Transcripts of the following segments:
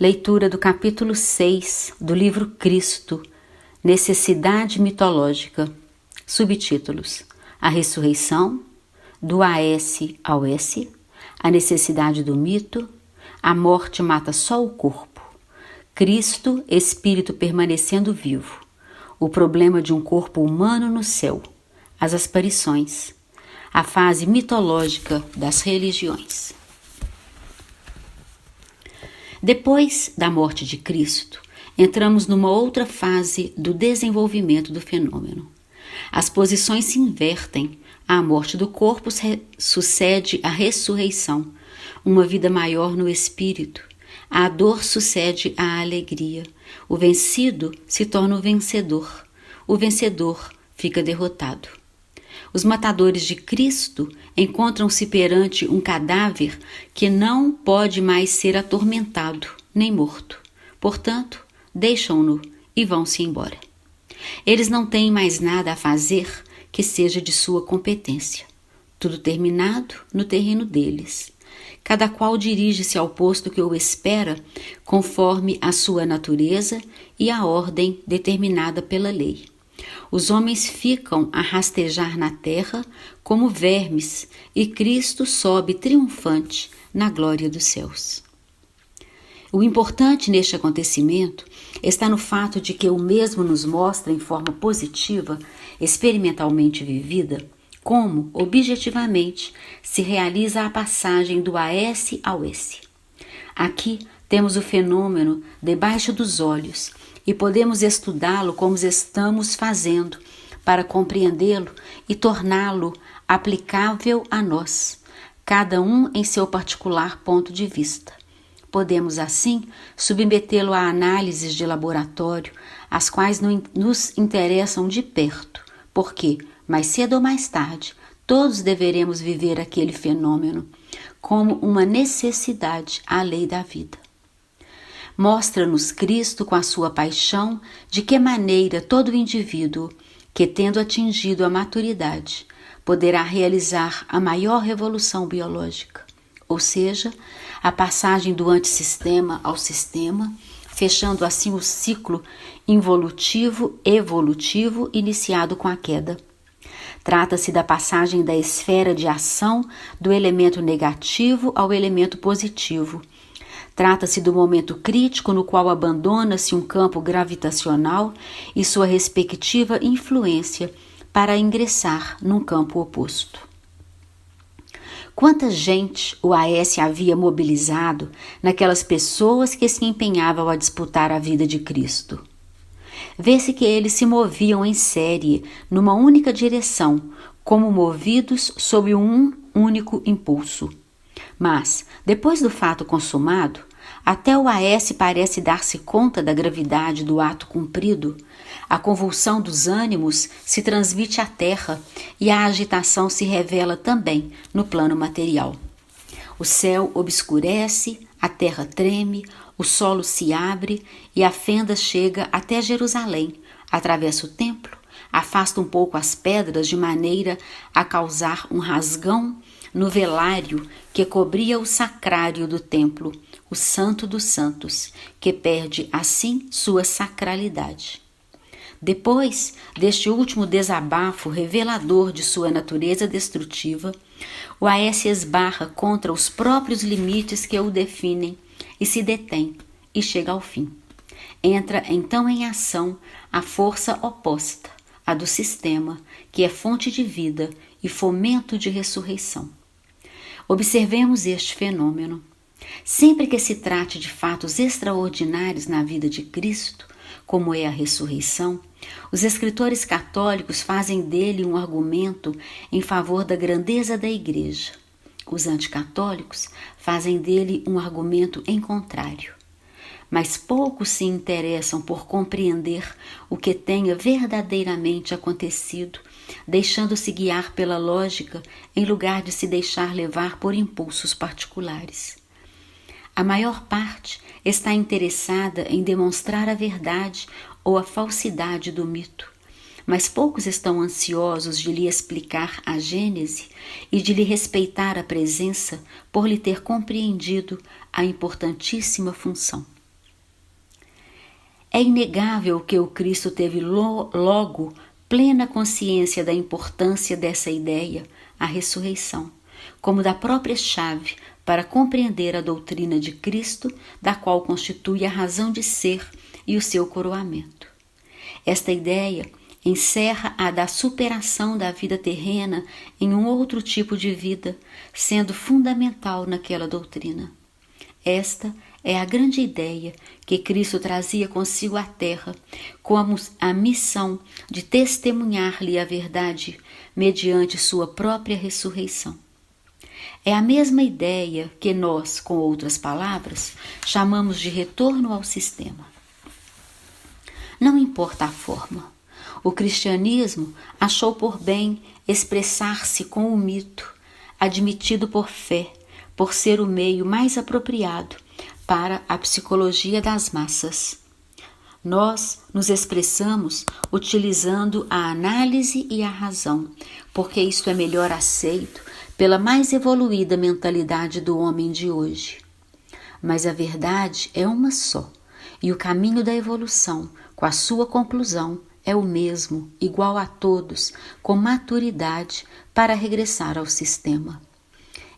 Leitura do capítulo 6 do livro Cristo, Necessidade Mitológica. Subtítulos: A ressurreição, do AS ao S, a necessidade do mito, a morte mata só o corpo, Cristo, espírito permanecendo vivo, o problema de um corpo humano no céu, as aparições, a fase mitológica das religiões. Depois da morte de Cristo, entramos numa outra fase do desenvolvimento do fenômeno. As posições se invertem. À morte do corpo sucede a ressurreição, uma vida maior no espírito. À dor sucede a alegria. O vencido se torna o vencedor. O vencedor fica derrotado. Os matadores de Cristo encontram-se perante um cadáver que não pode mais ser atormentado nem morto. Portanto, deixam-no e vão-se embora. Eles não têm mais nada a fazer que seja de sua competência. Tudo terminado no terreno deles. Cada qual dirige-se ao posto que o espera conforme a sua natureza e a ordem determinada pela lei. Os homens ficam a rastejar na terra como vermes e Cristo sobe triunfante na glória dos céus. O importante neste acontecimento está no fato de que o mesmo nos mostra em forma positiva, experimentalmente vivida, como, objetivamente, se realiza a passagem do AS ao S. Aqui temos o fenômeno debaixo dos olhos e podemos estudá-lo como estamos fazendo para compreendê-lo e torná-lo aplicável a nós, cada um em seu particular ponto de vista. Podemos, assim, submetê-lo a análises de laboratório, as quais nos interessam de perto, porque, mais cedo ou mais tarde, todos deveremos viver aquele fenômeno como uma necessidade à lei da vida. Mostra-nos Cristo com a sua paixão de que maneira todo indivíduo que, tendo atingido a maturidade, poderá realizar a maior revolução biológica, ou seja, a passagem do antissistema ao sistema, fechando assim o ciclo involutivo-evolutivo iniciado com a queda. Trata-se da passagem da esfera de ação do elemento negativo ao elemento positivo. Trata-se do momento crítico no qual abandona-se um campo gravitacional e sua respectiva influência para ingressar num campo oposto. Quanta gente o AS havia mobilizado naquelas pessoas que se empenhavam a disputar a vida de Cristo. Vê-se que eles se moviam em série, numa única direção, como movidos sob um único impulso. Mas, depois do fato consumado, até o AS parece dar-se conta da gravidade do ato cumprido. A convulsão dos ânimos se transmite à terra e a agitação se revela também no plano material. O céu obscurece, a terra treme, o solo se abre e a fenda chega até Jerusalém, atravessa o templo, afasta um pouco as pedras de maneira a causar um rasgão no velário que cobria o sacrário do templo, o Santo dos Santos, que perde assim sua sacralidade. Depois deste último desabafo revelador de sua natureza destrutiva, o AS esbarra contra os próprios limites que o definem e se detém e chega ao fim. Entra então em ação a força oposta, a do sistema, que é fonte de vida e fomento de ressurreição. Observemos este fenômeno. Sempre que se trate de fatos extraordinários na vida de Cristo, como é a ressurreição, os escritores católicos fazem dele um argumento em favor da grandeza da Igreja. Os anticatólicos fazem dele um argumento em contrário. Mas poucos se interessam por compreender o que tenha verdadeiramente acontecido, deixando-se guiar pela lógica em lugar de se deixar levar por impulsos particulares. A maior parte está interessada em demonstrar a verdade ou a falsidade do mito, mas poucos estão ansiosos de lhe explicar a gênese e de lhe respeitar a presença por lhe ter compreendido a importantíssima função. É inegável que o Cristo teve logo plena consciência da importância dessa ideia, a ressurreição, como da própria chave para compreender a doutrina de Cristo, da qual constitui a razão de ser e o seu coroamento. Esta ideia encerra a da superação da vida terrena em um outro tipo de vida, sendo fundamental naquela doutrina. Esta é a grande ideia que Cristo trazia consigo à terra, com a missão de testemunhar-lhe a verdade mediante sua própria ressurreição. É a mesma ideia que nós, com outras palavras, chamamos de retorno ao sistema. Não importa a forma. O cristianismo achou por bem expressar-se com o mito, admitido por fé, por ser o meio mais apropriado para a psicologia das massas. Nós nos expressamos utilizando a análise e a razão, porque isto é melhor aceito pela mais evoluída mentalidade do homem de hoje. Mas a verdade é uma só, e o caminho da evolução, com a sua conclusão, é o mesmo, igual a todos, com maturidade para regressar ao sistema.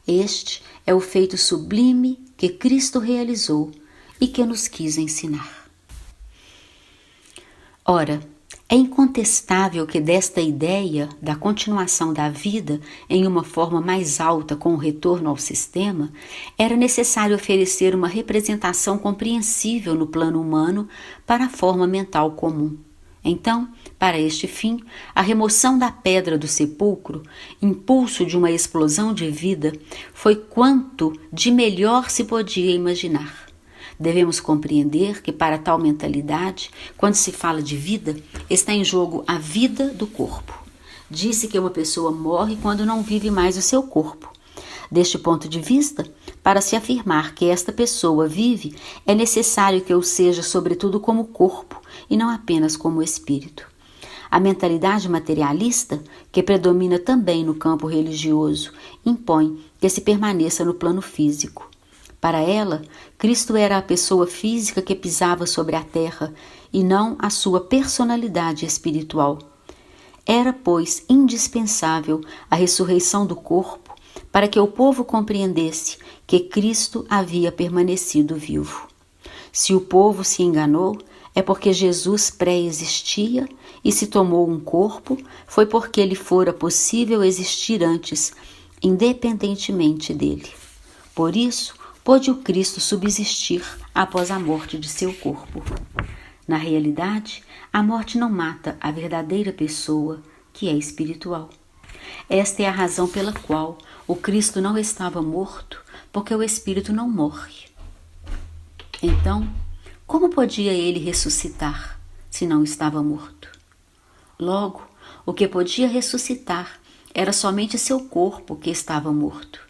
Este é o feito sublime que Cristo realizou e que nos quis ensinar. Ora, é incontestável que desta ideia da continuação da vida em uma forma mais alta com o retorno ao sistema, era necessário oferecer uma representação compreensível no plano humano para a forma mental comum. Então, para este fim, a remoção da pedra do sepulcro, impulso de uma explosão de vida, foi quanto de melhor se podia imaginar. Devemos compreender que para tal mentalidade, quando se fala de vida, está em jogo a vida do corpo. Disse que uma pessoa morre quando não vive mais o seu corpo. Deste ponto de vista, para se afirmar que esta pessoa vive, é necessário que eu seja sobretudo como corpo e não apenas como espírito. A mentalidade materialista, que predomina também no campo religioso, impõe que se permaneça no plano físico. Para ela, Cristo era a pessoa física que pisava sobre a terra e não a sua personalidade espiritual. Era, pois, indispensável a ressurreição do corpo para que o povo compreendesse que Cristo havia permanecido vivo. Se o povo se enganou, é porque Jesus pré-existia e se tomou um corpo, foi porque lhe fora possível existir antes, independentemente dele. Por isso, pôde o Cristo subsistir após a morte de seu corpo. Na realidade, a morte não mata a verdadeira pessoa, que é espiritual. Esta é a razão pela qual o Cristo não estava morto, porque o espírito não morre. Então, como podia ele ressuscitar se não estava morto? Logo, o que podia ressuscitar era somente seu corpo que estava morto.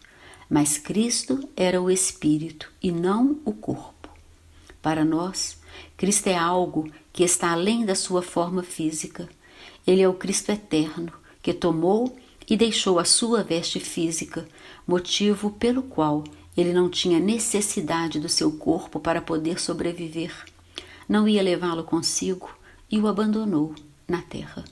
Mas Cristo era o espírito e não o corpo. Para nós, Cristo é algo que está além da sua forma física. Ele é o Cristo eterno que tomou e deixou a sua veste física, motivo pelo qual ele não tinha necessidade do seu corpo para poder sobreviver. Não ia levá-lo consigo e o abandonou na terra.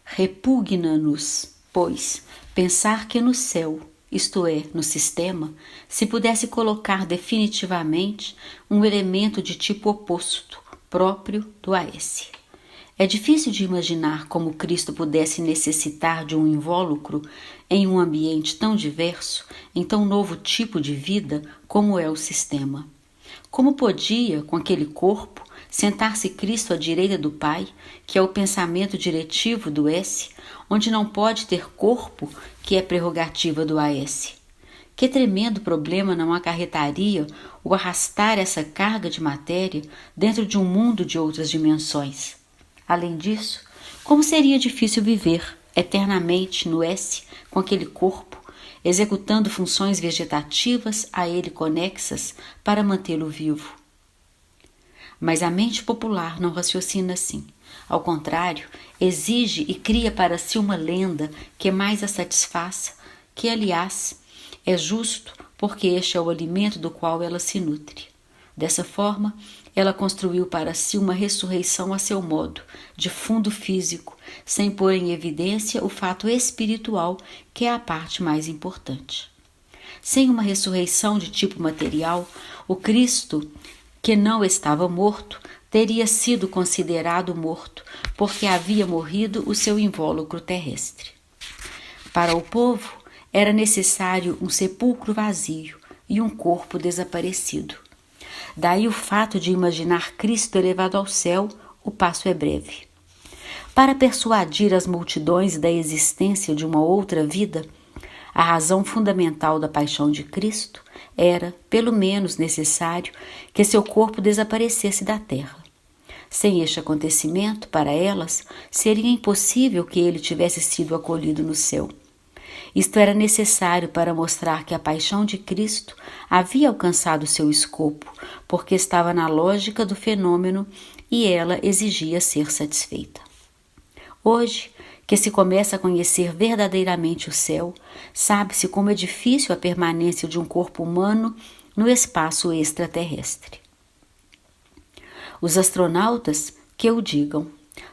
Repugna-nos, pois, pensar que no céu, isto é, no sistema, se pudesse colocar definitivamente um elemento de tipo oposto, próprio do Aesse. É difícil de imaginar como Cristo pudesse necessitar de um invólucro em um ambiente tão diverso, em tão novo tipo de vida como é o sistema. Como podia, com aquele corpo, sentar-se Cristo à direita do Pai, que é o pensamento diretivo do Esse, onde não pode ter corpo, que é prerrogativa do Aesse? Que tremendo problema não acarretaria o arrastar essa carga de matéria dentro de um mundo de outras dimensões? Além disso, como seria difícil viver eternamente no Esse com aquele corpo, executando funções vegetativas a ele conexas para mantê-lo vivo. Mas a mente popular não raciocina assim. Ao contrário, exige e cria para si uma lenda que mais a satisfaça, que, aliás, é justo porque este é o alimento do qual ela se nutre. Dessa forma, ela construiu para si uma ressurreição a seu modo, de fundo físico, sem pôr em evidência o fato espiritual, que é a parte mais importante. Sem uma ressurreição de tipo material, o Cristo, que não estava morto, teria sido considerado morto, porque havia morrido o seu invólucro terrestre. Para o povo, era necessário um sepulcro vazio e um corpo desaparecido. Daí o fato de imaginar Cristo elevado ao céu, o passo é breve. Para persuadir as multidões da existência de uma outra vida, a razão fundamental da paixão de Cristo era, pelo menos, necessário que seu corpo desaparecesse da terra. Sem este acontecimento, para elas, seria impossível que ele tivesse sido acolhido no céu. Isto era necessário para mostrar que a paixão de Cristo havia alcançado seu escopo, porque estava na lógica do fenômeno e ela exigia ser satisfeita. Hoje, que se começa a conhecer verdadeiramente o céu, sabe-se como é difícil a permanência de um corpo humano no espaço extraterrestre. Os astronautas que o digam.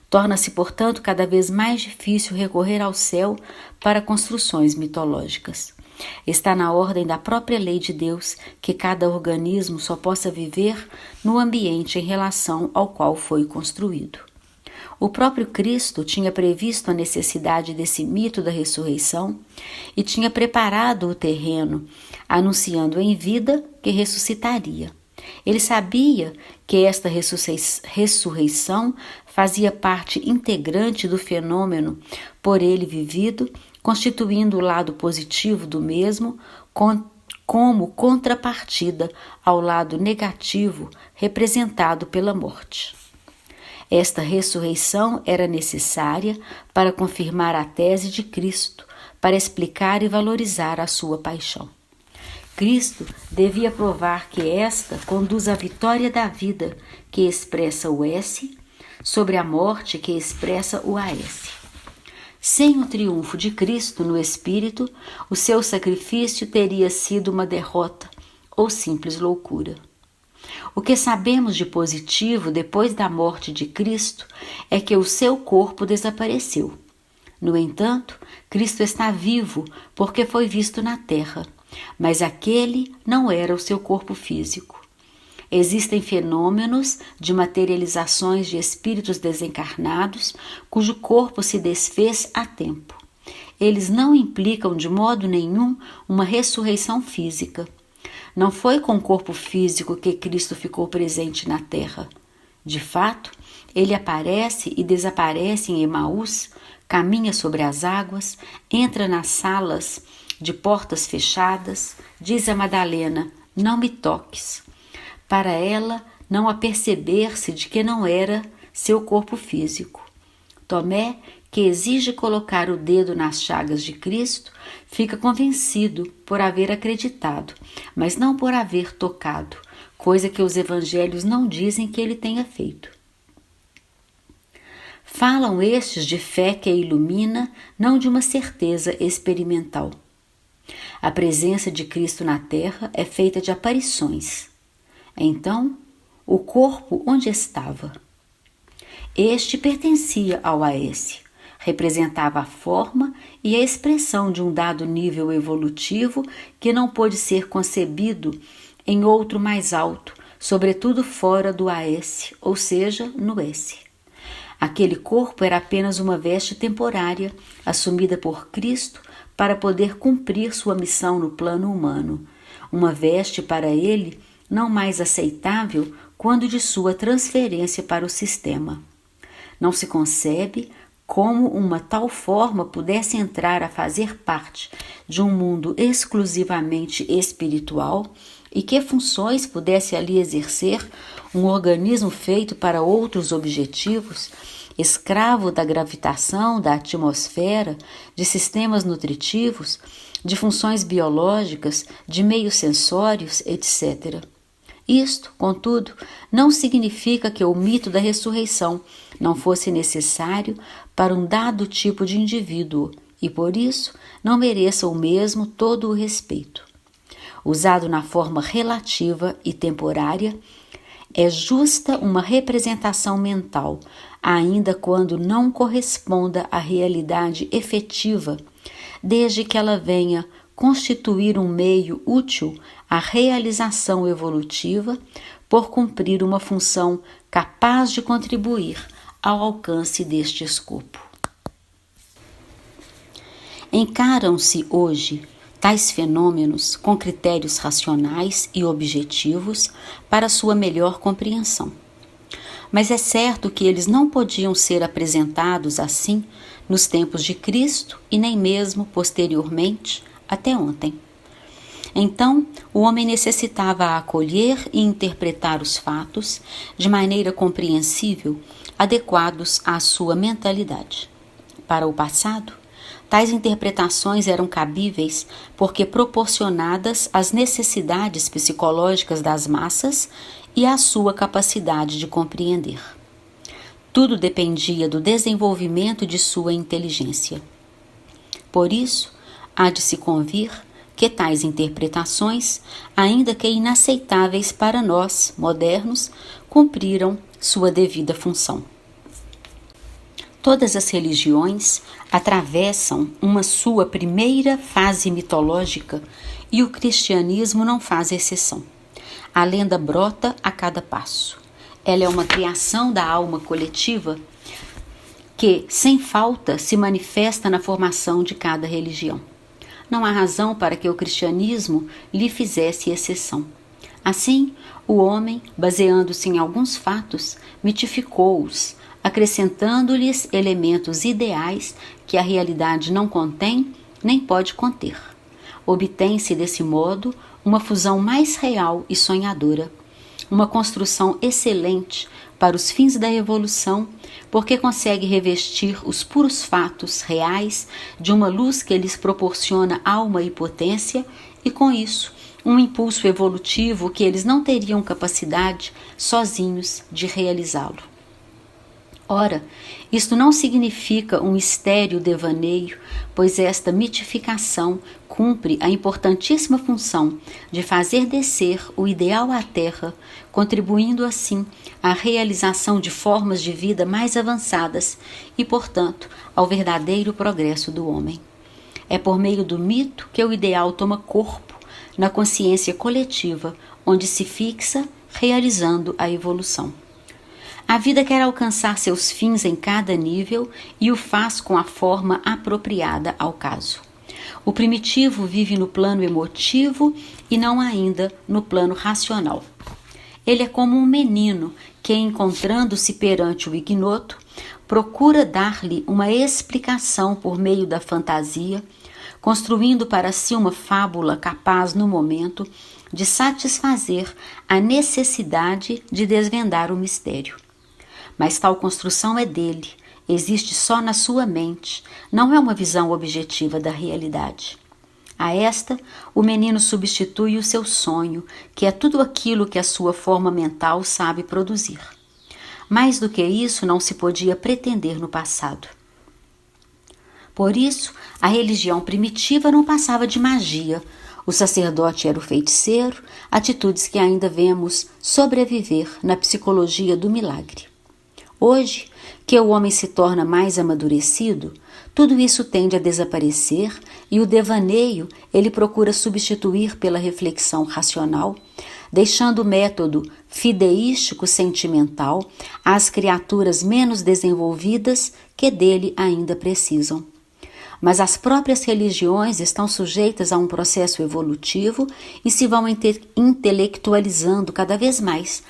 Torna-se, portanto, cada vez mais difícil recorrer ao céu para construções mitológicas. Está na ordem da própria lei de Deus que cada organismo só possa viver no ambiente em relação ao qual foi construído. O próprio Cristo tinha previsto a necessidade desse mito da ressurreição e tinha preparado o terreno, anunciando em vida que ressuscitaria. Ele sabia que esta ressurreição fazia parte integrante do fenômeno por ele vivido, constituindo o lado positivo do mesmo, como contrapartida ao lado negativo representado pela morte. Esta ressurreição era necessária para confirmar a tese de Cristo, para explicar e valorizar a sua paixão. Cristo devia provar que esta conduz à vitória da vida, que expressa o S, sobre a morte, que expressa o AS. Sem o triunfo de Cristo no Espírito, o seu sacrifício teria sido uma derrota ou simples loucura. O que sabemos de positivo depois da morte de Cristo é que o seu corpo desapareceu. No entanto, Cristo está vivo porque foi visto na terra, mas aquele não era o seu corpo físico. Existem fenômenos de materializações de espíritos desencarnados cujo corpo se desfez a tempo. Eles não implicam de modo nenhum uma ressurreição física. Não foi com o corpo físico que Cristo ficou presente na terra. De fato, ele aparece e desaparece em Emaús, caminha sobre as águas, entra nas salas de portas fechadas, diz a Madalena: não me toques. Para ela não aperceber-se de que não era seu corpo físico. Tomé, que exige colocar o dedo nas chagas de Cristo, fica convencido por haver acreditado, mas não por haver tocado, coisa que os evangelhos não dizem que ele tenha feito. Falam estes de fé que a ilumina, não de uma certeza experimental. A presença de Cristo na terra é feita de aparições. Então, o corpo onde estava? Este pertencia ao AS, representava a forma e a expressão de um dado nível evolutivo que não pôde ser concebido em outro mais alto, sobretudo fora do AS, ou seja, no S. Aquele corpo era apenas uma veste temporária, assumida por Cristo para poder cumprir sua missão no plano humano, uma veste para ele não mais aceitável quando de sua transferência para o sistema. Não se concebe como uma tal forma pudesse entrar a fazer parte de um mundo exclusivamente espiritual e que funções pudesse ali exercer um organismo feito para outros objetivos, escravo da gravitação, da atmosfera, de sistemas nutritivos, de funções biológicas, de meios sensórios, etc. Isto, contudo, não significa que o mito da ressurreição não fosse necessário para um dado tipo de indivíduo e, por isso, não mereça o mesmo todo o respeito. Usado na forma relativa e temporária, É justa uma representação mental, ainda quando não corresponda à realidade efetiva, desde que ela venha constituir um meio útil à realização evolutiva por cumprir uma função capaz de contribuir ao alcance deste escopo. Encaram-se hoje tais fenômenos com critérios racionais e objetivos para sua melhor compreensão. Mas é certo que eles não podiam ser apresentados assim nos tempos de Cristo e nem mesmo posteriormente, até ontem. Então, o homem necessitava acolher e interpretar os fatos de maneira compreensível, adequados à sua mentalidade. Para o passado, tais interpretações eram cabíveis porque proporcionadas às necessidades psicológicas das massas e à sua capacidade de compreender. Tudo dependia do desenvolvimento de sua inteligência. Por isso, há de se convir que tais interpretações, ainda que inaceitáveis para nós, modernos, cumpriram sua devida função. Todas as religiões atravessam uma sua primeira fase mitológica e o cristianismo não faz exceção. A lenda brota a cada passo. Ela é uma criação da alma coletiva que, sem falta, se manifesta na formação de cada religião. Não há razão para que o cristianismo lhe fizesse exceção. Assim, o homem, baseando-se em alguns fatos, mitificou-os, acrescentando-lhes elementos ideais que a realidade não contém nem pode conter. Obtém-se, desse modo, uma fusão mais real e sonhadora, uma construção excelente para os fins da evolução, porque consegue revestir os puros fatos reais de uma luz que lhes proporciona alma e potência e, com isso, um impulso evolutivo que eles não teriam capacidade sozinhos de realizá-lo. Ora, isto não significa um estéril devaneio, pois esta mitificação cumpre a importantíssima função de fazer descer o ideal à Terra, contribuindo assim à realização de formas de vida mais avançadas e, portanto, ao verdadeiro progresso do homem. É por meio do mito que o ideal toma corpo na consciência coletiva, onde se fixa, realizando a evolução. A vida quer alcançar seus fins em cada nível e o faz com a forma apropriada ao caso. O primitivo vive no plano emotivo e não ainda no plano racional. Ele é como um menino que, encontrando-se perante o ignoto, procura dar-lhe uma explicação por meio da fantasia, construindo para si uma fábula capaz, no momento, de satisfazer a necessidade de desvendar o mistério. Mas tal construção é dele, existe só na sua mente, não é uma visão objetiva da realidade. A esta, o menino substitui o seu sonho, que é tudo aquilo que a sua forma mental sabe produzir. Mais do que isso não se podia pretender no passado. Por isso, a religião primitiva não passava de magia. O sacerdote era o feiticeiro, atitudes que ainda vemos sobreviver na psicologia do milagre. Hoje, que o homem se torna mais amadurecido, tudo isso tende a desaparecer e o devaneio ele procura substituir pela reflexão racional, deixando o método fideístico sentimental às criaturas menos desenvolvidas que dele ainda precisam. Mas as próprias religiões estão sujeitas a um processo evolutivo e se vão intelectualizando cada vez mais,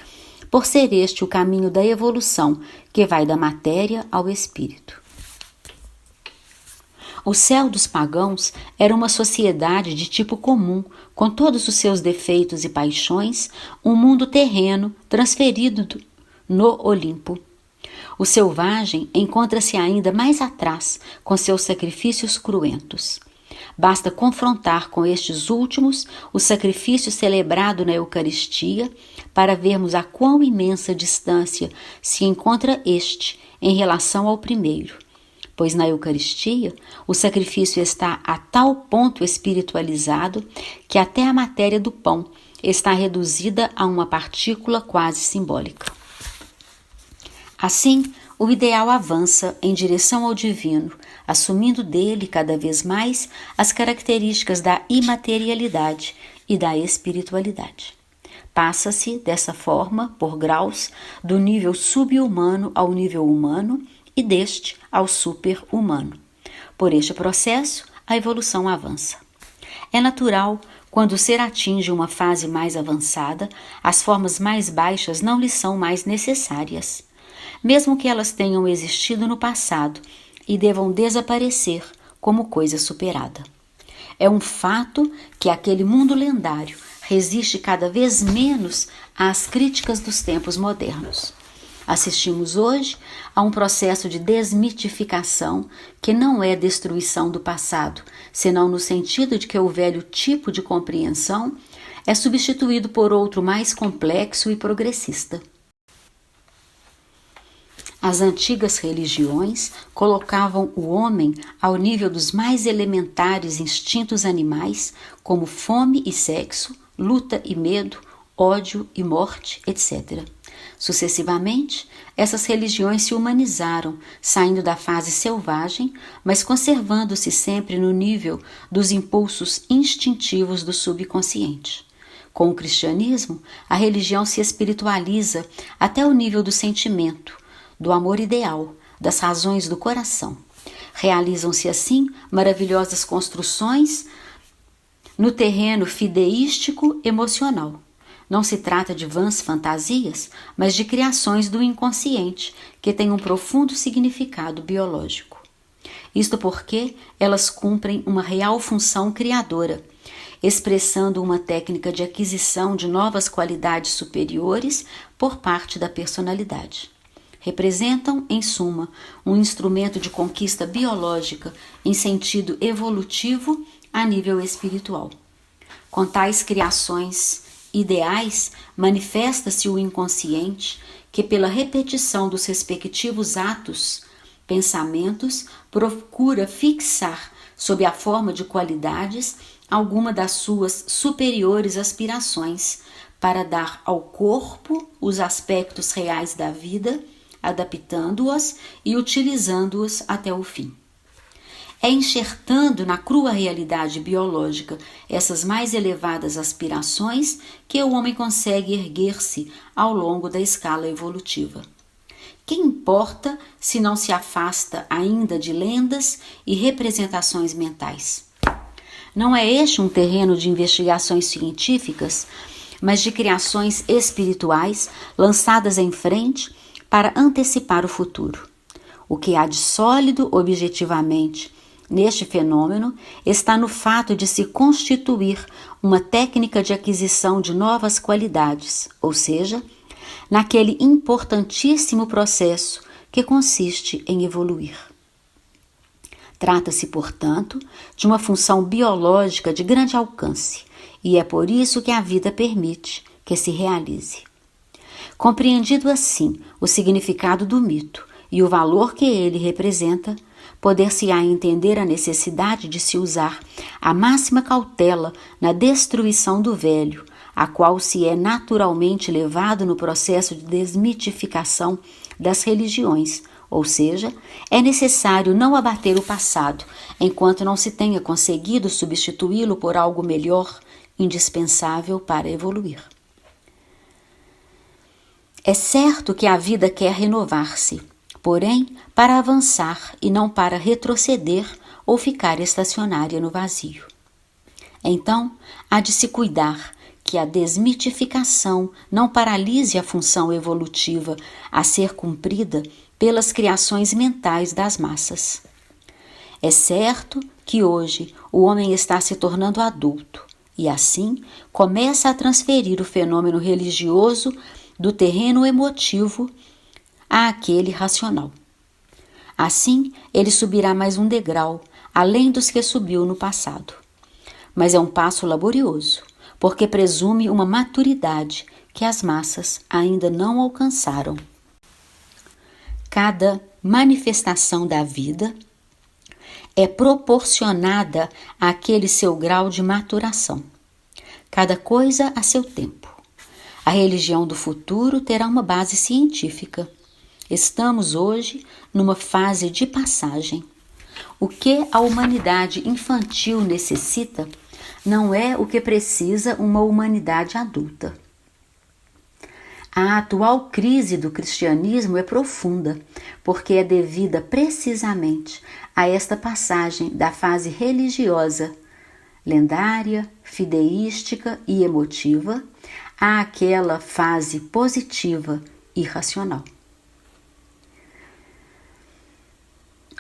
por ser este o caminho da evolução que vai da matéria ao espírito. O céu dos pagãos era uma sociedade de tipo comum, com todos os seus defeitos e paixões, um mundo terreno transferido no Olimpo. O selvagem encontra-se ainda mais atrás, com seus sacrifícios cruentos. Basta confrontar com estes últimos o sacrifício celebrado na Eucaristia para vermos a quão imensa distância se encontra este em relação ao primeiro, pois na Eucaristia o sacrifício está a tal ponto espiritualizado que até a matéria do pão está reduzida a uma partícula quase simbólica. Assim, o ideal avança em direção ao divino, assumindo dele cada vez mais as características da imaterialidade e da espiritualidade. Passa-se, dessa forma, por graus, do nível subhumano ao nível humano e deste ao super-humano. Por este processo, a evolução avança. É natural, quando o ser atinge uma fase mais avançada, as formas mais baixas não lhe são mais necessárias, mesmo que elas tenham existido no passado e devam desaparecer como coisa superada. É um fato que aquele mundo lendário resiste cada vez menos às críticas dos tempos modernos. Assistimos hoje a um processo de desmitificação que não é destruição do passado, senão no sentido de que o velho tipo de compreensão é substituído por outro mais complexo e progressista. As antigas religiões colocavam o homem ao nível dos mais elementares instintos animais, como fome e sexo, luta e medo, ódio e morte, etc. Sucessivamente, essas religiões se humanizaram, saindo da fase selvagem, mas conservando-se sempre no nível dos impulsos instintivos do subconsciente. Com o cristianismo, a religião se espiritualiza até o nível do sentimento, do amor ideal, das razões do coração. Realizam-se assim maravilhosas construções no terreno fideístico emocional. Não se trata de vãs fantasias, mas de criações do inconsciente, que têm um profundo significado biológico. Isto porque elas cumprem uma real função criadora, expressando uma técnica de aquisição de novas qualidades superiores por parte da personalidade. Representam, em suma, um instrumento de conquista biológica em sentido evolutivo a nível espiritual. Com tais criações ideais, manifesta-se o inconsciente que, pela repetição dos respectivos atos, pensamentos, procura fixar, sob a forma de qualidades, alguma das suas superiores aspirações, para dar ao corpo os aspectos reais da vida, adaptando-os e utilizando-os até o fim. É enxertando na crua realidade biológica essas mais elevadas aspirações que o homem consegue erguer-se ao longo da escala evolutiva. Que importa se não se afasta ainda de lendas e representações mentais? Não é este um terreno de investigações científicas, mas de criações espirituais lançadas em frente para antecipar o futuro. O que há de sólido objetivamente neste fenômeno está no fato de se constituir uma técnica de aquisição de novas qualidades, ou seja, naquele importantíssimo processo que consiste em evoluir. Trata-se, portanto, de uma função biológica de grande alcance, e é por isso que a vida permite que se realize. Compreendido assim o significado do mito e o valor que ele representa, poder-se-á entender a necessidade de se usar a máxima cautela na destruição do velho, a qual se é naturalmente levado no processo de desmitificação das religiões, ou seja, é necessário não abater o passado, enquanto não se tenha conseguido substituí-lo por algo melhor, indispensável para evoluir. É certo que a vida quer renovar-se, porém para avançar e não para retroceder ou ficar estacionária no vazio. Então, há de se cuidar que a desmitificação não paralise a função evolutiva a ser cumprida pelas criações mentais das massas. É certo que hoje o homem está se tornando adulto e, assim, começa a transferir o fenômeno religioso do terreno emotivo àquele racional. Assim, ele subirá mais um degrau, além dos que subiu no passado. Mas é um passo laborioso, porque presume uma maturidade que as massas ainda não alcançaram. Cada manifestação da vida é proporcionada àquele seu grau de maturação. Cada coisa a seu tempo. A religião do futuro terá uma base científica. Estamos hoje numa fase de passagem. O que a humanidade infantil necessita não é o que precisa uma humanidade adulta. A atual crise do cristianismo é profunda, porque é devida precisamente a esta passagem da fase religiosa, lendária, fideística e emotiva, àquela fase positiva e racional.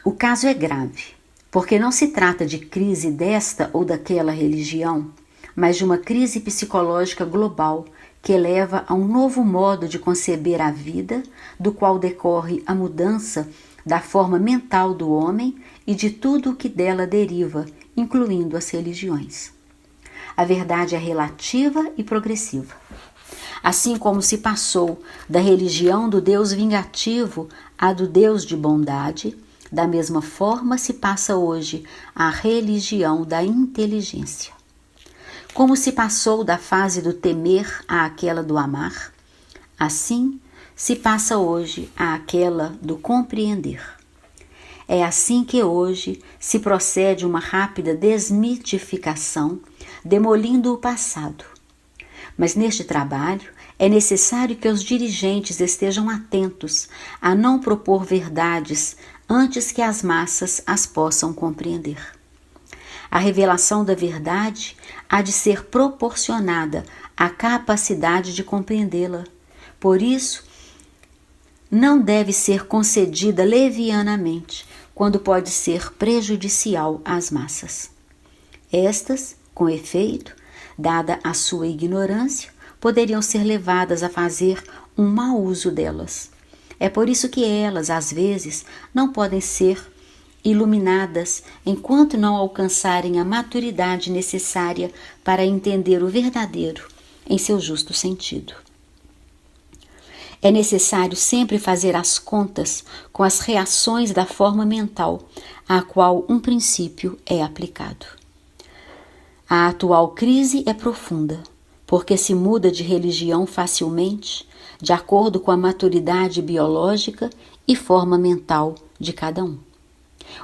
O caso é grave, porque não se trata de crise desta ou daquela religião, mas de uma crise psicológica global que leva a um novo modo de conceber a vida, do qual decorre a mudança da forma mental do homem e de tudo o que dela deriva, incluindo as religiões. A verdade é relativa e progressiva. Assim como se passou da religião do Deus vingativo à do Deus de bondade, da mesma forma se passa hoje à religião da inteligência. Como se passou da fase do temer àquela do amar, assim se passa hoje àquela do compreender. É assim que hoje se procede uma rápida desmitificação, demolindo o passado. Mas neste trabalho é necessário que os dirigentes estejam atentos a não propor verdades antes que as massas as possam compreender. A revelação da verdade há de ser proporcionada à capacidade de compreendê-la. Por isso, não deve ser concedida levianamente, quando pode ser prejudicial às massas. Estas, com efeito, dada a sua ignorância, poderiam ser levadas a fazer um mau uso delas. É por isso que elas, às vezes, não podem ser iluminadas enquanto não alcançarem a maturidade necessária para entender o verdadeiro em seu justo sentido. É necessário sempre fazer as contas com as reações da forma mental à qual um princípio é aplicado. A atual crise é profunda, porque se muda de religião facilmente, de acordo com a maturidade biológica e forma mental de cada um.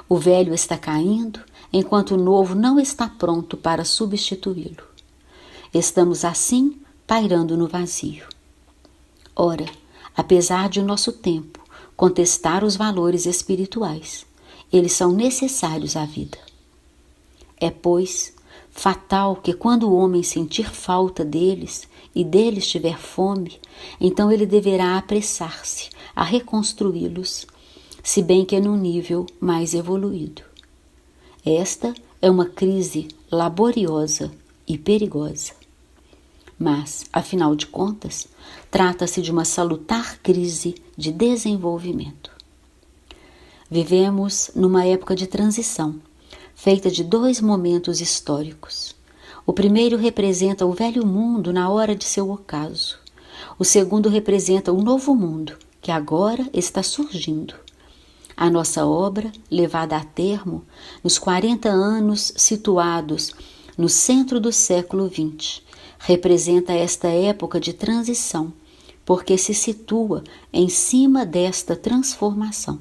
O velho está caindo, enquanto o novo não está pronto para substituí-lo. Estamos assim pairando no vazio. Ora, apesar de o nosso tempo contestar os valores espirituais, eles são necessários à vida. É, pois, fatal que quando o homem sentir falta deles e deles tiver fome, então ele deverá apressar-se a reconstruí-los, se bem que é num nível mais evoluído. Esta é uma crise laboriosa e perigosa. Mas, afinal de contas, trata-se de uma salutar crise de desenvolvimento. Vivemos numa época de transição, feita de dois momentos históricos. O primeiro representa o velho mundo na hora de seu ocaso. O segundo representa o novo mundo, que agora está surgindo. A nossa obra, levada a termo, nos 40 anos situados no centro do século XX, representa esta época de transição, porque se situa em cima desta transformação.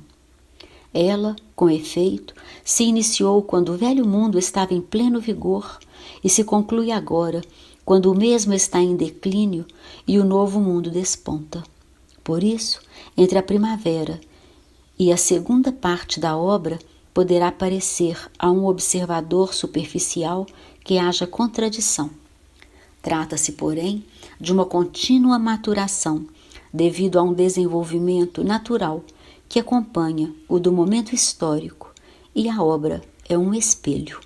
Ela, com efeito, se iniciou quando o velho mundo estava em pleno vigor e se conclui agora, quando o mesmo está em declínio e o novo mundo desponta. Por isso, entre a primavera e a segunda parte da obra, poderá parecer a um observador superficial que haja contradição. Trata-se, porém, de uma contínua maturação, devido a um desenvolvimento natural que acompanha o do momento histórico, e a obra é um espelho.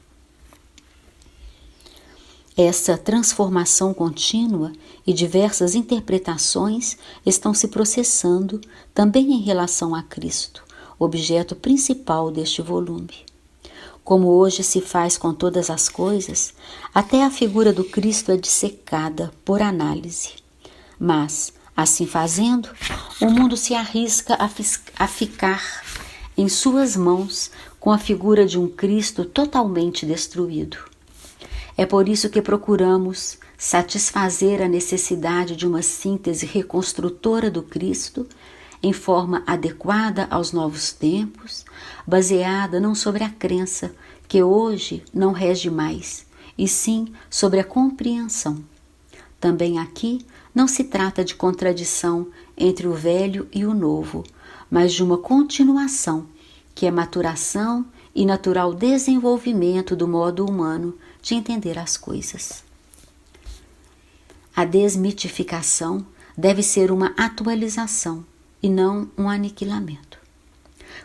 Essa transformação contínua e diversas interpretações estão se processando também em relação a Cristo, objeto principal deste volume. Como hoje se faz com todas as coisas, até a figura do Cristo é dissecada por análise. Mas, assim fazendo, o mundo se arrisca a ficar em suas mãos com a figura de um Cristo totalmente destruído. É por isso que procuramos satisfazer a necessidade de uma síntese reconstrutora do Cristo em forma adequada aos novos tempos, baseada não sobre a crença que hoje não rege mais, e sim sobre a compreensão. Também aqui não se trata de contradição entre o velho e o novo, mas de uma continuação, que é maturação e natural desenvolvimento do modo humano de entender as coisas. A desmitificação deve ser uma atualização e não um aniquilamento.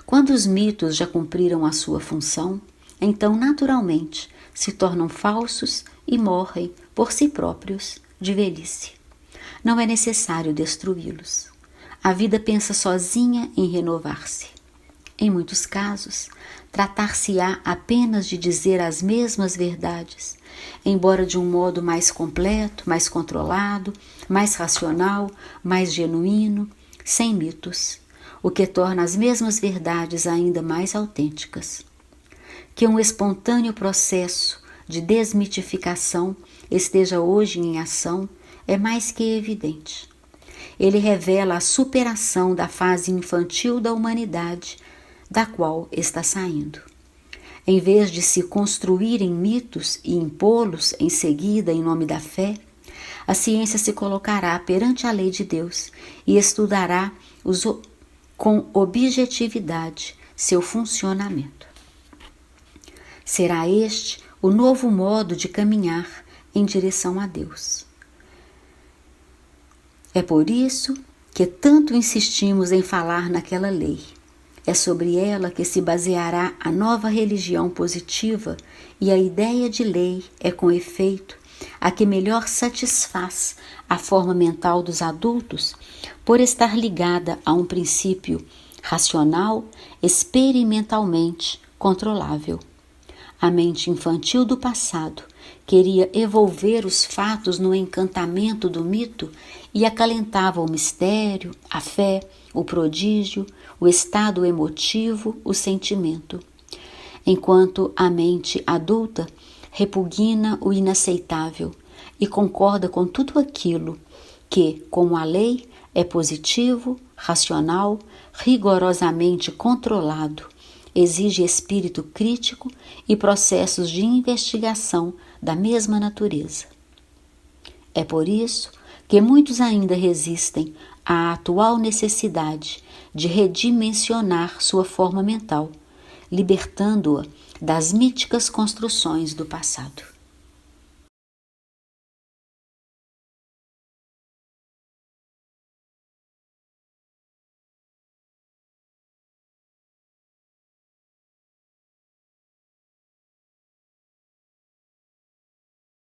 Quando os mitos já cumpriram a sua função, então naturalmente se tornam falsos e morrem por si próprios de velhice. Não é necessário destruí-los. A vida pensa sozinha em renovar-se. Em muitos casos, tratar-se-á apenas de dizer as mesmas verdades, embora de um modo mais completo, mais controlado, mais racional, mais genuíno, sem mitos, o que torna as mesmas verdades ainda mais autênticas. Que um espontâneo processo de desmitificação esteja hoje em ação é mais que evidente. Ele revela a superação da fase infantil da humanidade, da qual está saindo. Em vez de se construírem mitos e impô-los em seguida em nome da fé, a ciência se colocará perante a lei de Deus e estudará com objetividade seu funcionamento. Será este o novo modo de caminhar em direção a Deus. É por isso que tanto insistimos em falar naquela lei. É sobre ela que se baseará a nova religião positiva, e a ideia de lei é, com efeito, a que melhor satisfaz a forma mental dos adultos por estar ligada a um princípio racional, experimentalmente controlável. A mente infantil do passado queria envolver os fatos no encantamento do mito e acalentava o mistério, a fé, o prodígio, o estado emotivo, o sentimento. Enquanto a mente adulta repugna o inaceitável e concorda com tudo aquilo que, como a lei, é positivo, racional, rigorosamente controlado, exige espírito crítico e processos de investigação da mesma natureza. É por isso que muitos ainda resistem à atual necessidade de redimensionar sua forma mental, libertando-a das míticas construções do passado.